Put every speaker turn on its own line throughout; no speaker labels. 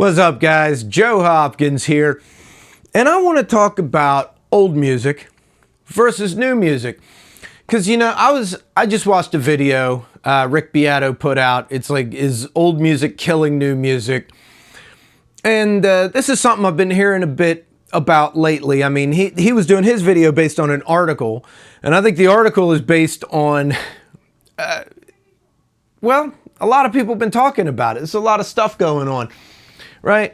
What's up, guys? Joe Hopkins here, and I want to talk about old music versus new music. Because, I just watched a video Rick Beato put out. It's like, is old music killing new music? And this is something I've been hearing a bit about lately. I mean, he was doing his video based on an article, and I think the article is based on, well, a lot of people have been talking about it. There's a lot of stuff going on, right?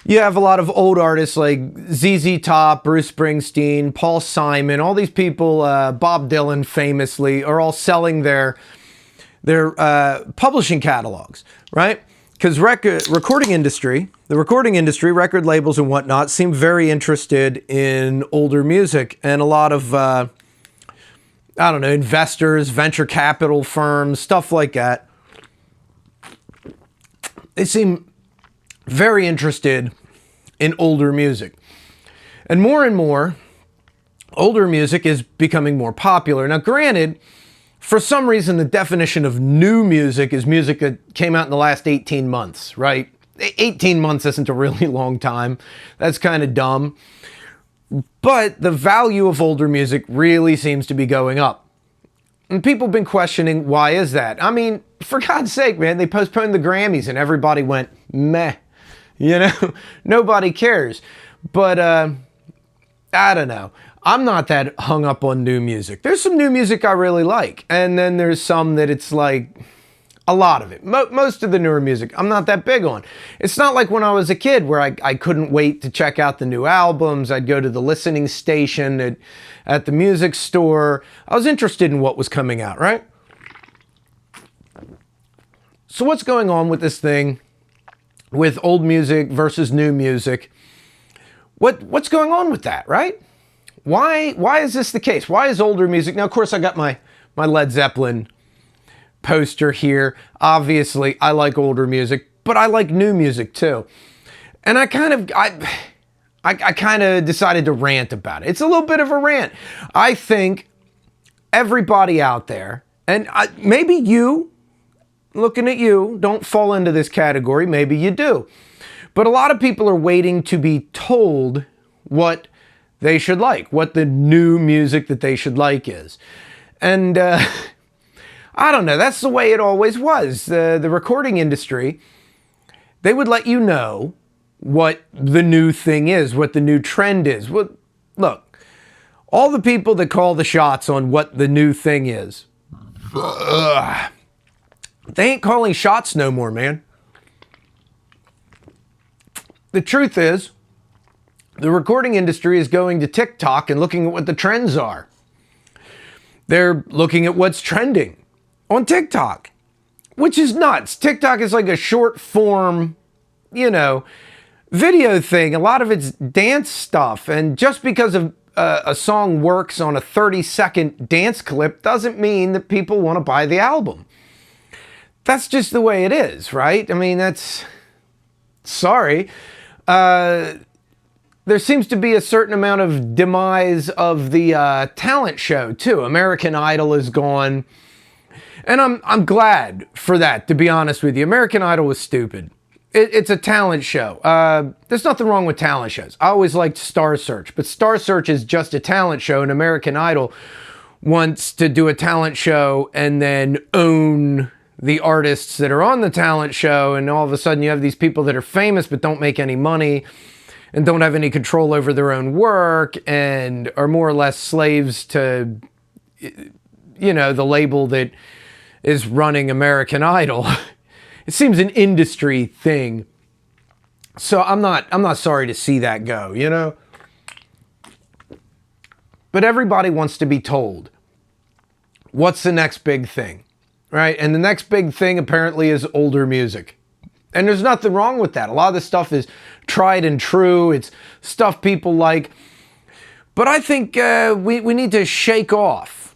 You have a lot of old artists like ZZ Top, Bruce Springsteen, Paul Simon, all these people, Bob Dylan famously, are all selling their publishing catalogs, right? Because the recording industry, record labels and whatnot, seem very interested in older music. And a lot of, investors, venture capital firms, stuff like that, they seem very interested in older music. And more, older music is becoming more popular. Now, granted, for some reason, the definition of new music is music that came out in the last 18 months, right? 18 months isn't a really long time. That's kind of dumb. But the value of older music really seems to be going up. And people have been questioning, why is that? I mean, for God's sake, man, they postponed the Grammys and everybody went, meh. Nobody cares. But I don't know. I'm not that hung up on new music. There's some new music I really like. And then there's some that it's like, a lot of it. Most of the newer music, I'm not that big on. It's not like when I was a kid where I couldn't wait to check out the new albums. I'd go to the listening station at the music store. I was interested in what was coming out, right? So what's going on with this thing with old music versus new music? What's going on with that, right? Why is this the case? Why is older music? Now, of course, I got my Led Zeppelin poster here. Obviously, I like older music, but I like new music too. And I kind of decided to rant about it. It's a little bit of a rant. I think everybody out there, and maybe you, looking at you, don't fall into this category. Maybe you do. But a lot of people are waiting to be told what they should like, what the new music that they should like is. And I don't know, that's the way it always was. The recording industry, they would let you know what the new thing is, what the new trend is. Well, look, all the people that call the shots on what the new thing is, they ain't calling shots no more, man. The truth is, the recording industry is going to TikTok and looking at what the trends are. They're looking at what's trending on TikTok, which is nuts. TikTok is like a short form, video thing. A lot of it's dance stuff. And just because a song works on a 30-second dance clip doesn't mean that people want to buy the album. That's just the way it is, right? I mean, sorry. There seems to be a certain amount of demise of the talent show, too. American Idol is gone. And I'm glad for that, to be honest with you. American Idol was stupid. It's a talent show. There's nothing wrong with talent shows. I always liked Star Search, but Star Search is just a talent show, and American Idol wants to do a talent show and then own the artists that are on the talent show, and all of a sudden you have these people that are famous but don't make any money and don't have any control over their own work and are more or less slaves to, the label that is running American Idol. It seems an industry thing. So I'm not sorry to see that go, But everybody wants to be told what's the next big thing, right? And the next big thing apparently is older music. And there's nothing wrong with that. A lot of this stuff is tried and true. It's stuff people like. But I think we need to shake off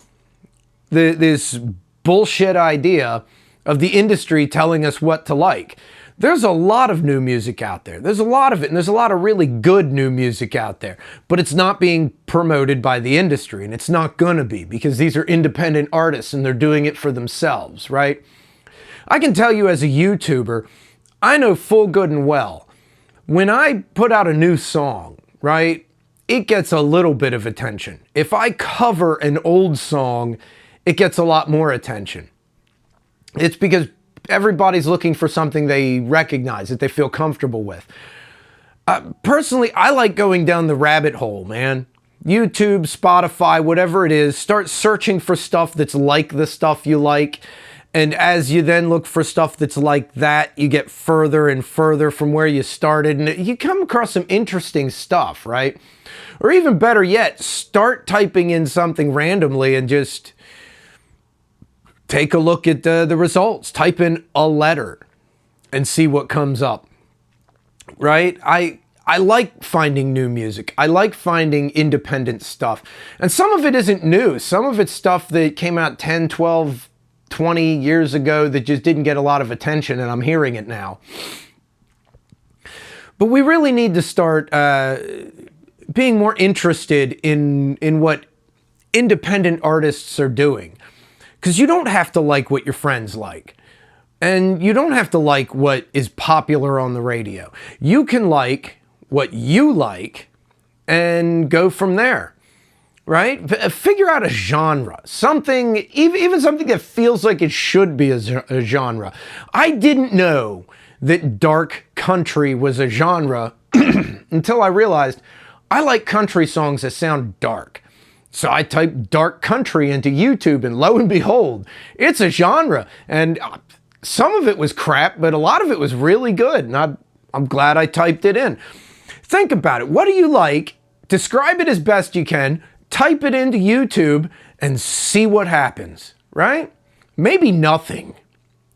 this bullshit idea of the industry telling us what to like. There's a lot of new music out there. There's a lot of it, and there's a lot of really good new music out there. But it's not being promoted by the industry, and it's not gonna be, because these are independent artists and they're doing it for themselves, right? I can tell you as a YouTuber, I know full good and well when I put out a new song, right, it gets a little bit of attention. If I cover an old song, it gets a lot more attention. It's because everybody's looking for something they recognize, that they feel comfortable with. Personally, I like going down the rabbit hole, man. YouTube, Spotify, whatever it is, start searching for stuff that's like the stuff you like. And as you then look for stuff that's like that, you get further and further from where you started. And you come across some interesting stuff, right? Or even better yet, start typing in something randomly and just take a look at the results. Type in a letter and see what comes up, right? I like finding new music. I like finding independent stuff. And some of it isn't new. Some of it's stuff that came out 10, 12, 20 years ago that just didn't get a lot of attention, and I'm hearing it now. But we really need to start being more interested in what independent artists are doing. Because you don't have to like what your friends like. And you don't have to like what is popular on the radio. You can like what you like and go from there. Right? Figure out a genre. Something, even something that feels like it should be a genre. I didn't know that dark country was a genre until I realized I like country songs that sound dark. So I typed dark country into YouTube, and lo and behold, it's a genre. And some of it was crap, but a lot of it was really good. And I'm glad I typed it in. Think about it. What do you like? Describe it as best you can. Type it into YouTube and see what happens, right? Maybe nothing.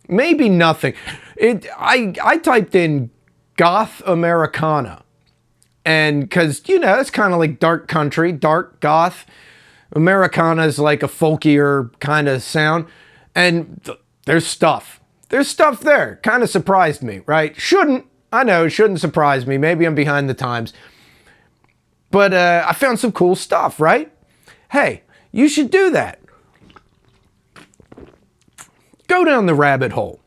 Maybe nothing. I typed in goth Americana, and because, you know, it's kind of like dark country, dark goth. Americana is like a folkier kind of sound, and there's stuff. There's stuff there. Kind of surprised me, right? I know, it shouldn't surprise me. Maybe I'm behind the times. But I found some cool stuff, right? Hey, you should do that. Go down the rabbit hole.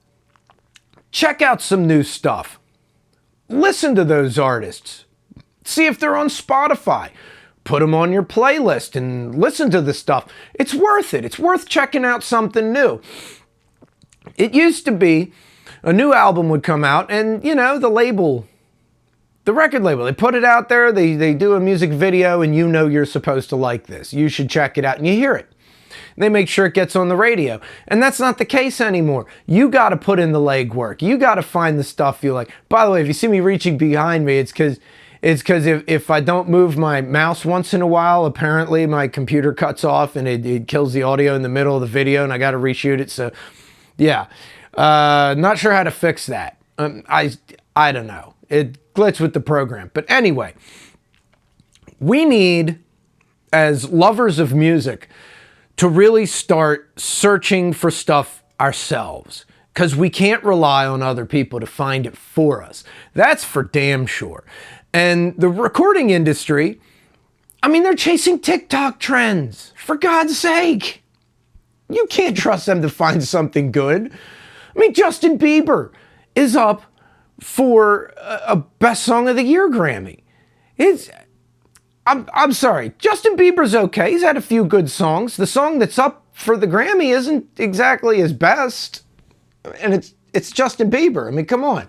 Check out some new stuff. Listen to those artists. See if they're on Spotify. Put them on your playlist and listen to the stuff. It's worth it. It's worth checking out something new. It used to be a new album would come out and, you know, the record label, they put it out there, they do a music video, and you know you're supposed to like this. You should check it out, and you hear it. They make sure it gets on the radio. And that's not the case anymore. You got to put in the legwork. You got to find the stuff you like. By the way, if you see me reaching behind me, it's because if I don't move my mouse once in a while, apparently my computer cuts off and it kills the audio in the middle of the video, and I got to reshoot it. So, yeah. Not sure how to fix that. I don't know. It glitched with the program. But anyway, we need, as lovers of music, to really start searching for stuff ourselves, because we can't rely on other people to find it for us. That's for damn sure. And the recording industry, I mean, they're chasing TikTok trends. For God's sake. You can't trust them to find something good. I mean, Justin Bieber is up for a Best Song of the Year Grammy. I'm sorry, Justin Bieber's okay. He's had a few good songs. The song that's up for the Grammy isn't exactly his best, and it's Justin Bieber. I mean, come on.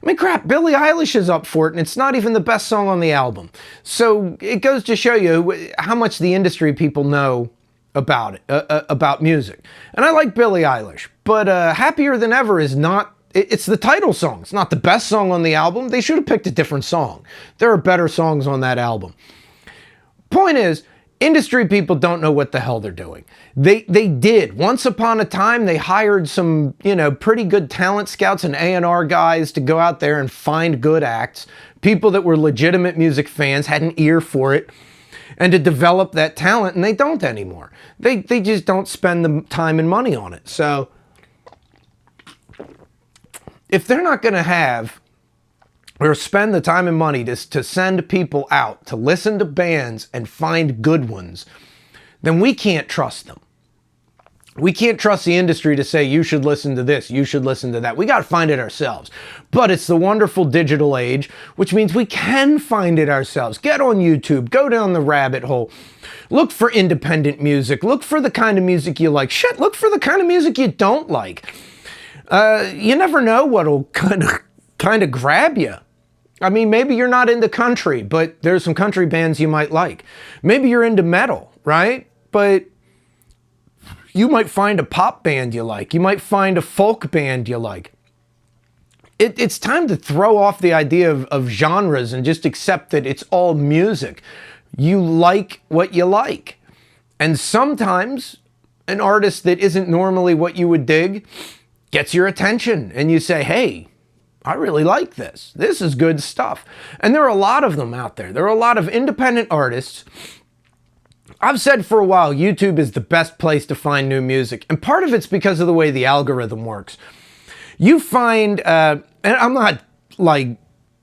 I mean, crap, Billie Eilish is up for it, and it's not even the best song on the album. So it goes to show you how much the industry people know about it, about music. And I like Billie Eilish, but Happier Than Ever is not. It's the title song. It's not the best song on the album. They should have picked a different song. There are better songs on that album. Point is, industry people don't know what the hell they're doing. They did. Once upon a time, they hired some, pretty good talent scouts and A&R guys to go out there and find good acts, people that were legitimate music fans, had an ear for it, and to develop that talent, and they don't anymore. They just don't spend the time and money on it. So if they're not going to have or spend the time and money to send people out to listen to bands and find good ones, then we can't trust them. We can't trust the industry to say, you should listen to this, you should listen to that. We got to find it ourselves. But it's the wonderful digital age, which means we can find it ourselves. Get on YouTube, go down the rabbit hole, look for independent music, look for the kind of music you like. Shit, look for the kind of music you don't like. You never know what'll kind of grab you. I mean, maybe you're not into country, but there's some country bands you might like. Maybe you're into metal, right? But you might find a pop band you like. You might find a folk band you like. It's time to throw off the idea of genres and just accept that it's all music. You like what you like. And sometimes an artist that isn't normally what you would dig gets your attention and you say, hey, I really like this. This is good stuff. And there are a lot of them out there. There are a lot of independent artists. I've said for a while, YouTube is the best place to find new music. And part of it's because of the way the algorithm works. You find, and I'm not like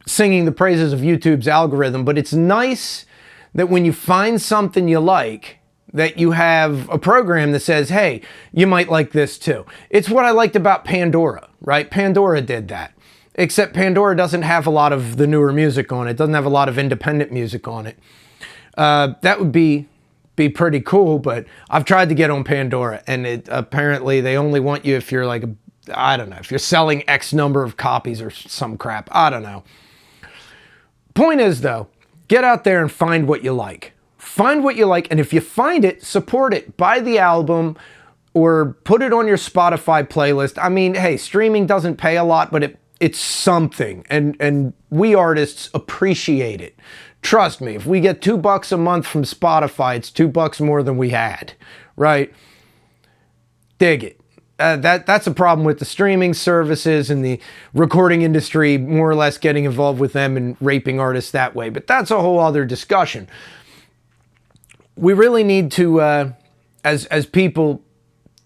singing the praises of YouTube's algorithm, but it's nice that when you find something you like, that you have a program that says, hey, you might like this too. It's what I liked about Pandora, right? Pandora did that. Except Pandora doesn't have a lot of the newer music on it. Doesn't have a lot of independent music on it. That would be pretty cool, but I've tried to get on Pandora, and apparently they only want you if you're like, I don't know, if you're selling X number of copies or some crap. I don't know. Point is though, get out there and find what you like. Find what you like, and if you find it, support it. Buy the album or put it on your Spotify playlist. I mean, hey, streaming doesn't pay a lot, but it's something, and we artists appreciate it. Trust me, if we get $2 a month from Spotify, it's $2 more than we had, right? Dig it. That's a problem with the streaming services and the recording industry, more or less getting involved with them and raping artists that way. But that's a whole other discussion. We really need to, as people,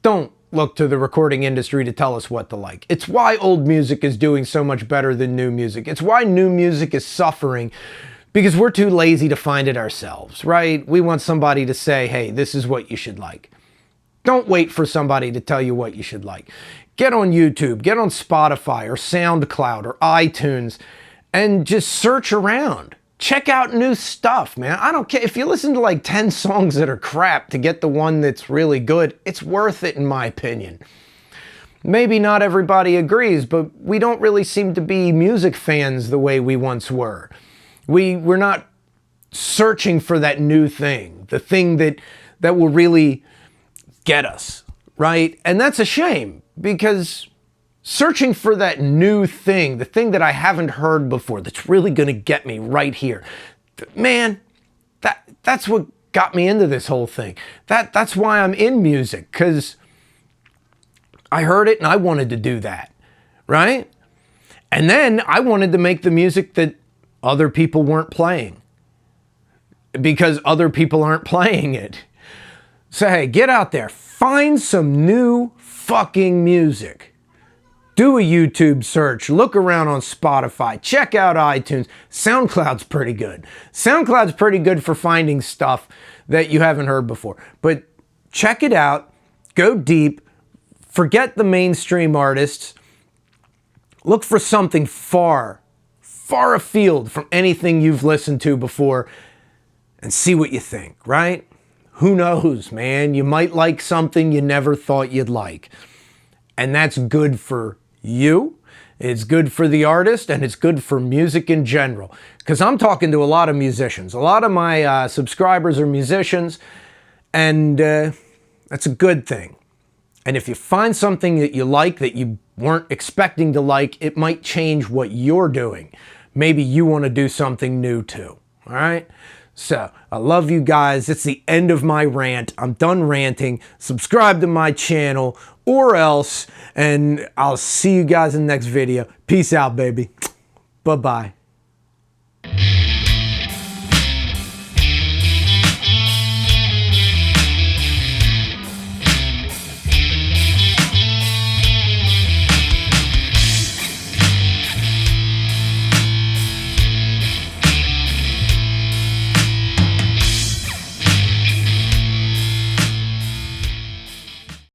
don't look to the recording industry to tell us what to like. It's why old music is doing so much better than new music. It's why new music is suffering, because we're too lazy to find it ourselves, right? We want somebody to say, hey, this is what you should like. Don't wait for somebody to tell you what you should like. Get on YouTube, get on Spotify or SoundCloud or iTunes, and just search around. Check out new stuff, man. I don't care. If you listen to like 10 songs that are crap to get the one that's really good, it's worth it in my opinion. Maybe not everybody agrees, but we don't really seem to be music fans the way we once were. We're not searching for that new thing, the thing that will really get us, right? And that's a shame, because searching for that new thing, the thing that I haven't heard before, that's really gonna get me right here, man, that's what got me into this whole thing. That's why I'm in music, because I heard it and I wanted to do that, right? And then I wanted to make the music that other people weren't playing, because other people aren't playing it. So hey, get out there, find some new fucking music. Do a YouTube search, look around on Spotify, check out iTunes. SoundCloud's pretty good. SoundCloud's pretty good for finding stuff that you haven't heard before. But check it out, go deep, forget the mainstream artists, look for something far afield from anything you've listened to before, and see what you think, right? Who knows, man? You might like something you never thought you'd like. And that's good for you, it's good for the artist, and it's good for music in general. Because I'm talking to a lot of musicians. A lot of my subscribers are musicians, and that's a good thing. And if you find something that you like that you weren't expecting to like, it might change what you're doing. Maybe you want to do something new too, all right? So, I love you guys. It's the end of my rant. I'm done ranting. Subscribe to my channel or else, and I'll see you guys in the next video. Peace out, baby. Bye-bye.